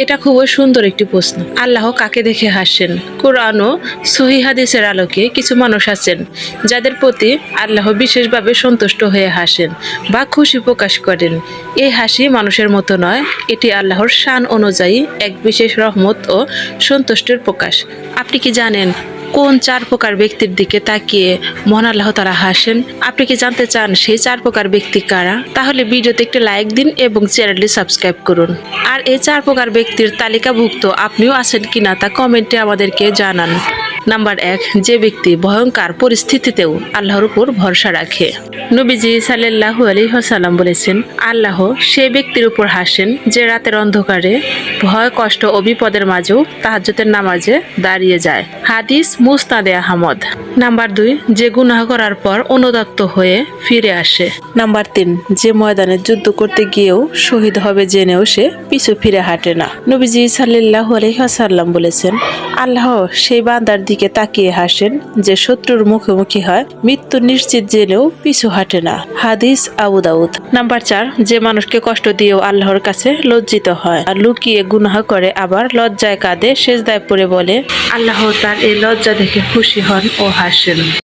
এটা খুবই সুন্দর একটি প্রশ্ন। আল্লাহ কাকে দেখে হাসেন? কোরআন ও সহিহ হাদিসের আলোকে কিছু মানুষ আছেন যাদের প্রতি আল্লাহ বিশেষভাবে সন্তুষ্ট হয়ে হাসেন বা খুশি প্রকাশ করেন। এই হাসি মানুষের মতো নয়, এটি আল্লাহর শান অনুযায়ী এক বিশেষ রহমত ও সন্তুষ্টের প্রকাশ। আপনি কি জানেন কোন 4 প্রকার ব্যক্তির দিকে তাকিয়ে মহান আল্লাহ তাআলা হাসেন? আপনি কি জানতে চান সেই 4 প্রকার ব্যক্তি কারা? তাহলে ভিডিওতে একটি লাইক দিন এবং চ্যানেলটি সাবস্ক্রাইব করুন। আর এই 4 প্রকার ব্যক্তির তালিকাভুক্ত আপনিও আছেন কিনা তা কমেন্টে আমাদেরকে জানান। নাম্বার 1, যে ব্যক্তি ভয়ঙ্কর পরিস্থিতিতেও আল্লাহর উপর ভরসা রাখে। নবীজি সাল্লাল্লাহু আলাইহি ওয়াসাল্লাম বলেছেন, আল্লাহ সেই ব্যক্তির উপর হাসেন যে রাতের অন্ধকারে ভয়, কষ্ট ও বিপদের মাঝেও তাহাজ্জুদের নামাজে দাঁড়িয়ে যায়। হাদিস মুসনাদে আহমদ। নাম্বার 2, যে গুনাহ করার পর অনুতপ্ত হয়ে ফিরে আসে। নাম্বার 3, যে ময়দানে যুদ্ধ করতে গিয়েও শহীদ হবে জেনেও সে পিছু ফিরে হাঁটে না। নবীজি সাল্লাল্লাহু আলাইহি ওয়াসাল্লাম বলেছেন, আল্লাহ সেই বান্দার দিকে তাকিয়ে হাসেন যে শত্রুর মুখোমুখি হয় মৃত্যু নিশ্চিত জেনেও পিছু হাঁটে না। হাদিস আবু দাউদ। নাম্বার 4, যে মানুষকে কষ্ট দিয়েও আল্লাহর কাছে লজ্জিত হয় আর লুকিয়ে গুনাহ করে আবার লজ্জায় কাঁদে, সেজদায় পড়ে বলে, আল্লাহ তার এই লজ্জা দেখে খুশি হন ও হাসেন।